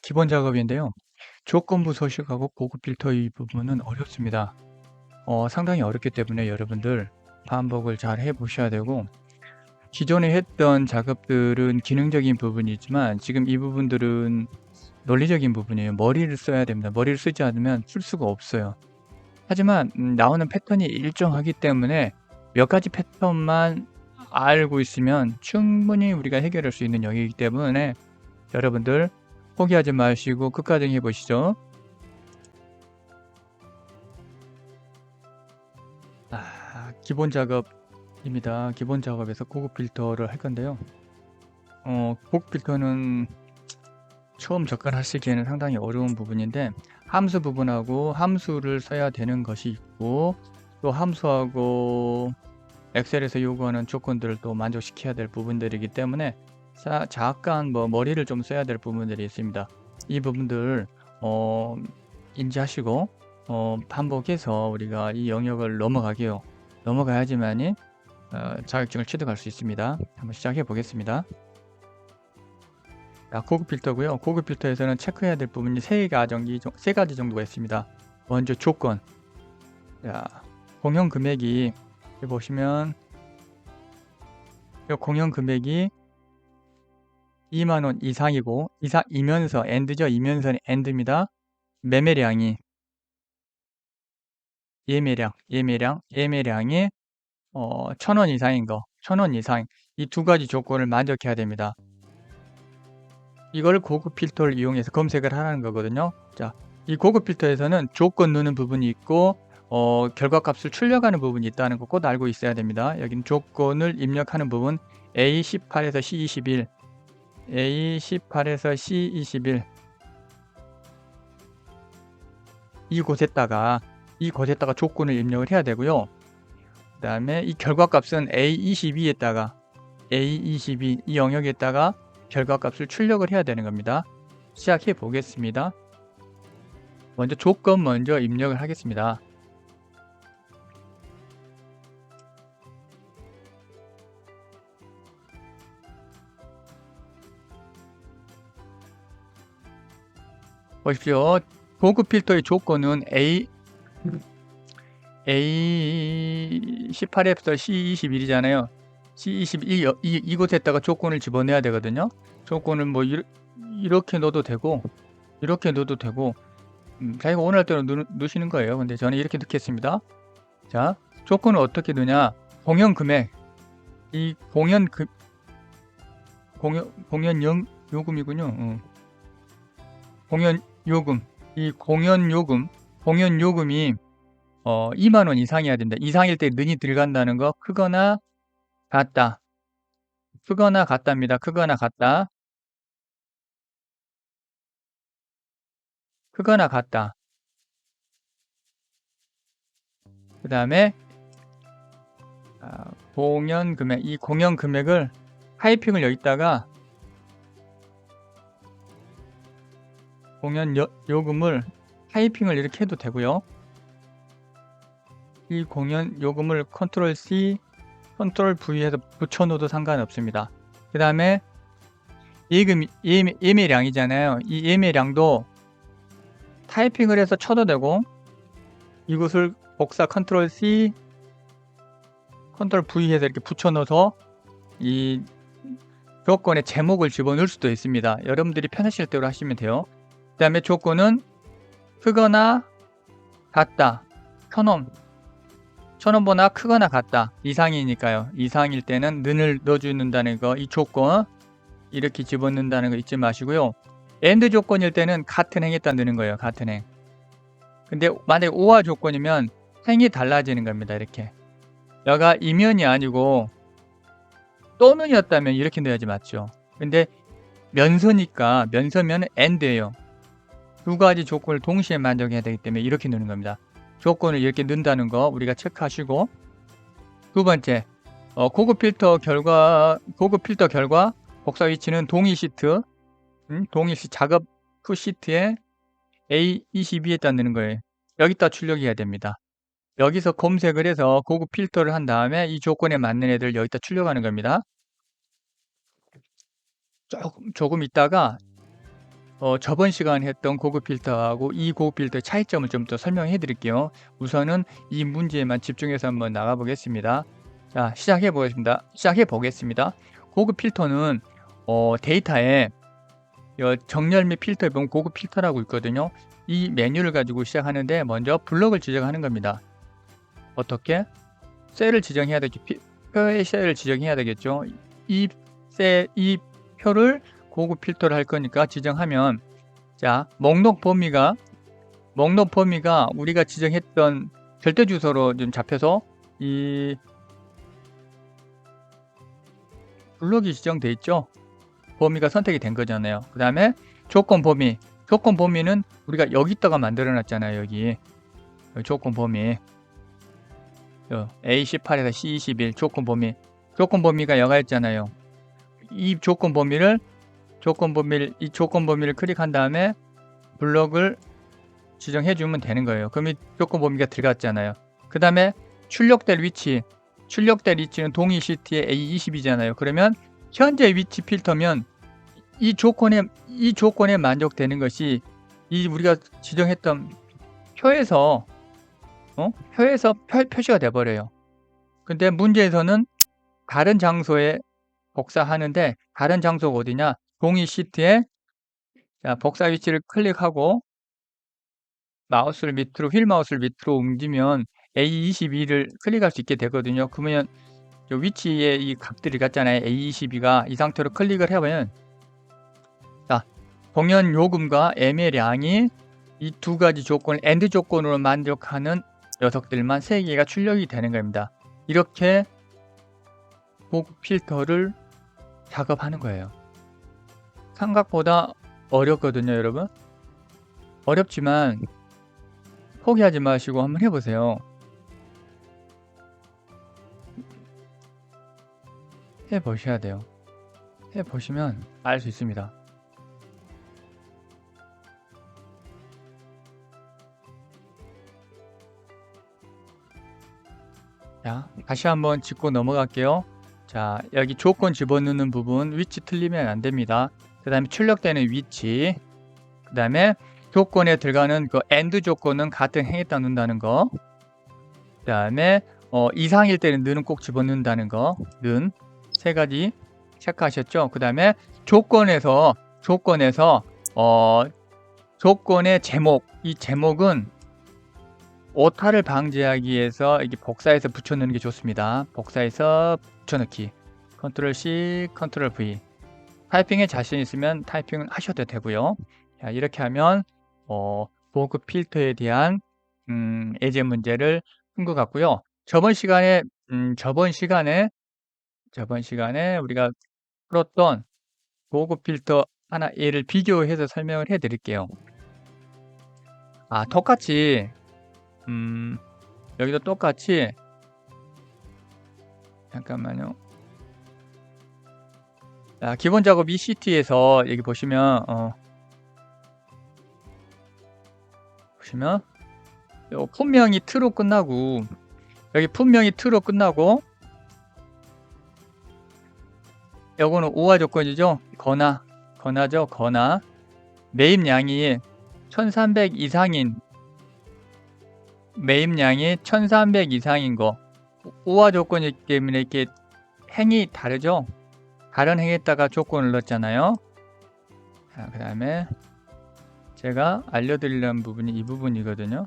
기본 작업인데요. 조건부 서식하고 고급 필터 이 부분은 어렵습니다. 상당히 어렵기 때문에 여러분들 반복을 잘 해보셔야 되고, 기존에 했던 작업들은 기능적인 부분이지만 지금 이 부분들은 논리적인 부분이에요. 머리를 써야 됩니다. 머리를 쓰지 않으면 풀 수가 없어요. 하지만 나오는 패턴이 일정하기 때문에 몇 가지 패턴만 알고 있으면 충분히 우리가 해결할 수 있는 영역이기 때문에 여러분들 포기하지 마시고 끝까지 해보시죠. 기본 작업입니다. 기본 작업에서 고급 필터를 할 건데요. 고급 필터는 처음 접근하시기에는 상당히 어려운 부분인데, 함수 부분하고 함수를 써야 되는 것이 있고, 또 함수하고 엑셀에서 요구하는 조건들을 또 만족시켜야 될 부분들이기 때문에 잠깐 머리를 좀 써야 될 부분들이 있습니다. 이 부분들 인지하시고 반복해서 우리가 이 영역을 넘어가야지만이 자격증을 취득할 수 있습니다. 한번 시작해 보겠습니다. 고급 필터고요. 고급 필터에서는 체크해야 될 부분이 세 가지 정도가 있습니다. 먼저 조건. 공용 금액이 보시면 공용 금액이 2만원 이상이고, 이면서 엔드죠. 이면서는 엔드입니다. 매매량이 예매량이 1,000원 이상인 거, 1,000원 이상, 이 두 가지 조건을 만족해야 됩니다. 이걸 고급 필터를 이용해서 검색을 하라는 거거든요. 자, 이 고급 필터에서는 조건 넣는 부분이 있고 결과값을 출력하는 부분이 있다는 거 꼭 알고 있어야 됩니다. 여기는 조건을 입력하는 부분 A18에서 C21, A18에서 C21 이곳에다가 조건을 입력을 해야 되고요. 그 다음에 이 결과값은 A22에다가 A22 이 영역에다가 결과값을 출력을 해야 되는 겁니다. 시작해 보겠습니다. 먼저 조건 먼저 입력을 하겠습니다. 보십시오. 고급 필터의 조건은 A18에서 C21이잖아요. C21 이곳에다가 조건을 집어넣어야 되거든요. 조건을 뭐 이렇게 넣어도 되고 이렇게 넣어도 되고 자기가 원할 대로 넣으시는 거예요. 근데 저는 이렇게 넣겠습니다. 자, 조건을 어떻게 넣냐? 공연 금액, 이 공연 요금이군요. 공연 요금, 이 공연 요금이 2만원 이상이어야 된다. 이상일 때 는이 들어간다는 거, 크거나 같다. 크거나 같답니다. 크거나 같다. 크거나 같다. 그 다음에 공연 금액, 이 공연 금액을 타이핑을 여기다가 공연 요금을 타이핑을 이렇게 해도 되고요. 이 공연 요금을 컨트롤 C, 컨트롤 V에서 붙여놓어도 상관없습니다. 그 다음에 예매량이잖아요. 이 예매량도 타이핑을 해서 쳐도 되고, 이것을 복사 컨트롤 C, 컨트롤 V 해서 이렇게 붙여넣어서 이 조건의 제목을 집어넣을 수도 있습니다. 여러분들이 편하실 대로 하시면 돼요. 그 다음에 조건은 크거나 같다. 1,000원보다 크거나 같다. 이상이니까요. 이상일 때는 는을 넣어주는다는 거, 이 조건 이렇게 집어넣는다는 거 잊지 마시고요. AND 조건일 때는 같은 행에다 넣는 거예요. 같은 행. 근데 만약에 OR 조건이면 행이 달라지는 겁니다. 이렇게. 여가 이면이 아니고 또는이었다면 이렇게 넣어야지 맞죠. 근데 면서니까 면서면 AND예요. 두 가지 조건을 동시에 만족해야 되기 때문에 이렇게 넣는 겁니다. 조건을 이렇게 넣는다는 거 우리가 체크하시고, 두 번째, 고급 필터 결과 복사 위치는 동일 시트, 작업 후 시트에 A22에다 넣는 거예요. 여기다 출력해야 됩니다. 여기서 검색을 해서 고급 필터를 한 다음에 이 조건에 맞는 애들 여기다 출력하는 겁니다. 조금 있다가 저번 시간에 했던 고급 필터하고 이 고급 필터의 차이점을 좀 더 설명해 드릴게요. 우선은 이 문제에만 집중해서 한번 나가 보겠습니다. 자, 시작해 보겠습니다. 고급 필터는 데이터에 정렬 및 표에 보면 고급 필터라고 있거든요. 이 메뉴를 가지고 시작하는데 먼저 블록을 지정하는 겁니다. 어떻게? 셀을 지정해야 되죠. 표의 셀을 지정해야 되겠죠. 이 표를 고급 필터를 할 거니까 지정하면, 자, 목록 범위가 우리가 지정했던 절대 주소로 좀 잡혀서 이 블록이 지정돼 있죠. 범위가 선택이 된 거잖아요. 그 다음에 조건 범위는 우리가 여기다가 만들어 놨잖아요. 여기 조건 범위 A18에서 C21 조건 범위가 여가 있잖아요. 이 조건 범위를 클릭한 다음에 블록을 지정해 주면 되는 거예요. 그럼 이 조건 범위가 들어갔잖아요. 그 다음에 출력될 위치는 동의 시트의 A20이잖아요. 그러면 현재 위치 필터면 이 조건에 만족되는 것이 우리가 지정했던 표에서 표시가 돼 버려요. 근데 문제에서는 다른 장소에 복사하는데, 다른 장소가 어디냐? 동의 시트에 복사 위치를 클릭하고 휠 마우스를 밑으로 옮기면 A22를 클릭할 수 있게 되거든요. 그러면 위치에 이 값들이 같잖아요. A22가 이 상태로 클릭을 해보면, 자, 공연 요금과 ML량이 이 두 가지 조건을 AND 조건으로 만족하는 녀석들만 3개가 출력이 되는 겁니다. 이렇게 고급 필터를 작업하는 거예요. 생각보다 어렵거든요, 여러분. 어렵지만 포기하지 마시고 한번 해보세요. 해보셔야 돼요. 해보시면 알 수 있습니다. 자, 다시 한번 짚고 넘어갈게요. 자, 여기 조건 집어넣는 부분 위치 틀리면 안 됩니다. 그 다음에 출력되는 위치, 그 다음에 조건에 들어가는 그 AND 조건은 같은 행에다 넣는다는 거, 그 다음에 이상일 때는 는은 꼭 집어넣는다는 거, 는 3가지 체크하셨죠? 그 다음에 조건의 제목, 이 제목은 오타를 방지하기 위해서 이렇게 복사해서 붙여넣는 게 좋습니다. 복사해서 붙여넣기. Ctrl C, Ctrl V. 타이핑에 자신 있으면 타이핑을 하셔도 되고요. 자, 이렇게 하면 고급 필터에 대한 예제 문제를 푼 것 같고요. 저번 시간에 우리가 풀었던 고급 필터 하나 예를 비교해서 설명을 해 드릴게요. 똑같이 여기도 똑같이, 잠깐만요. 자, 기본 작업 ECT에서 여기 보시면 분명히 트로 끝나고, 요거는 오화 조건이죠. 건화죠. 매입량이 1300 이상인 거, 오화 조건이기 때문에 이렇게 행이 다르죠. 다른 행에다가 조건을 넣었잖아요. 자, 그 다음에 제가 알려드리려는 부분이 이 부분이거든요.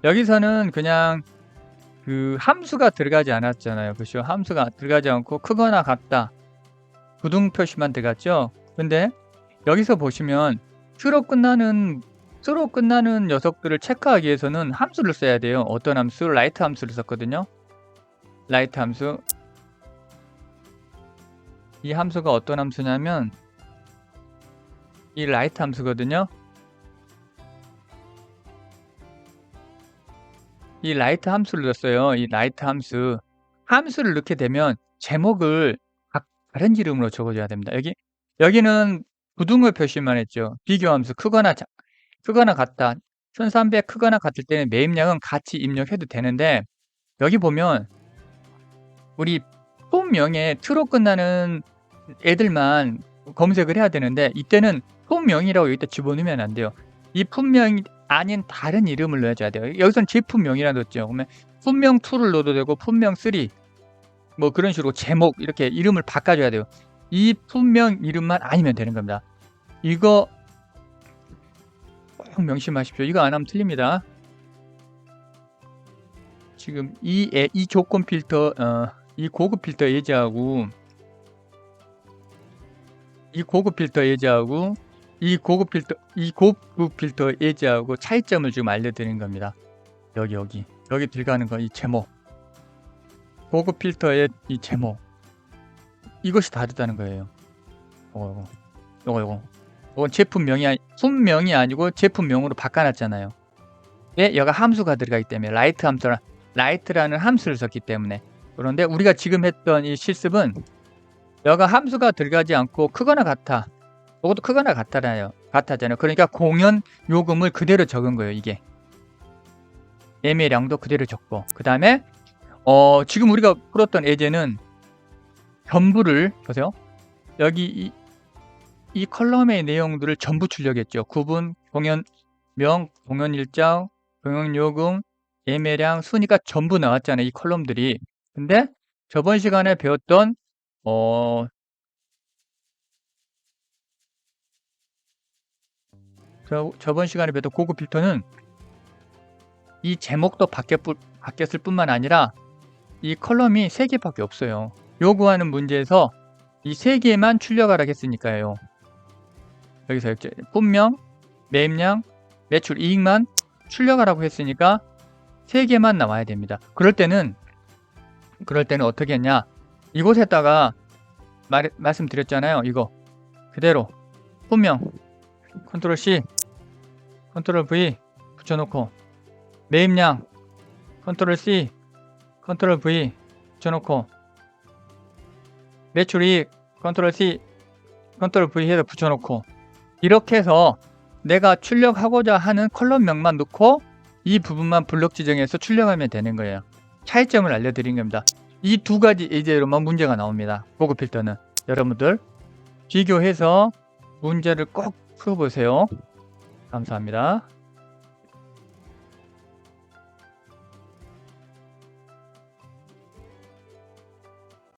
여기서는 그냥 그 함수가 들어가지 않았잖아요. 그렇죠? 함수가 들어가지 않고 크거나 같다, 부등 표시만 들어갔죠. 근데 여기서 보시면 트로 끝나는 녀석들을 체크하기 위해서는 함수를 써야 돼요. 어떤 함수? 라이트 함수를 썼거든요. 라이트 함수. 이 함수가 어떤 함수냐면 이 라이트 함수거든요. 이 라이트 함수를 넣었어요. 이 라이트 함수를 넣게 되면 제목을 다른 이름으로 적어줘야 됩니다. 여기는 부등호 표시만 했죠. 비교함수 크거나 같다, 1300 크거나 같을 때는 매입량은 같이 입력해도 되는데, 여기 보면 우리 폼명에 트로 끝나는 애들만 검색을 해야 되는데 이때는 품명이라고 여기다 집어넣으면 안 돼요. 이 품명이 아닌 다른 이름을 넣어줘야 돼요. 여기선 제품명이라 넣었죠. 그러면 품명 2를 넣어도 되고 품명 3 뭐 그런 식으로 제목 이렇게 이름을 바꿔줘야 돼요. 이 품명 이름만 아니면 되는 겁니다. 이거 꼭 명심하십시오. 이거 안 하면 틀립니다. 지금 이 조건 필터 이 고급 필터 예제하고 이 고급 필터 예제하고 이 고급 필터 예제하고 차이점을 지금 알려드리는 겁니다. 여기 들어가는 거 이 제목, 고급 필터의 이 제목, 이것이 다르다는 거예요. 이건 제품명이 품명이 아니고 제품명으로 바꿔놨잖아요. 왜? 여기가 함수가 들어가기 때문에 라이트라는 함수를 썼기 때문에. 그런데 우리가 지금 했던 이 실습은 여기가 함수가 들어가지 않고 크거나 같아. 이것도 크거나 같잖아요. 그러니까 공연 요금을 그대로 적은 거예요. 이게 예매량도 그대로 적고, 그 다음에 지금 우리가 풀었던 예제는 전부를 보세요. 여기 이 컬럼의 내용들을 전부 출력했죠. 구분, 공연명, 공연일정, 공연요금, 예매량, 순위가 전부 나왔잖아요. 이 컬럼들이. 근데 저번 시간에 배웠던 저번 시간에 배웠던 고급 필터는 이 제목도 바뀌었을 뿐만 아니라 이 컬럼이 3개밖에 없어요. 요구하는 문제에서 이 3개만 출력하라고 했으니까요. 여기서 품명, 매입량, 매출 이익만 출력하라고 했으니까 3개만 나와야 됩니다. 그럴 때는 어떻게 했냐, 이곳에다가 말씀드렸잖아요. 이거 그대로 품명 컨트롤 C 컨트롤 V 붙여놓고, 매입량 컨트롤 C 컨트롤 V 붙여놓고, 매출 이익 컨트롤 C 컨트롤 V 해서 붙여놓고, 이렇게 해서 내가 출력하고자 하는 컬럼명만 넣고 이 부분만 블록 지정해서 출력하면 되는 거예요. 차이점을 알려드린 겁니다. 이 2가지 예제로만 문제가 나옵니다. 고급 필터는. 여러분들 비교해서 문제를 꼭 풀어보세요. 감사합니다.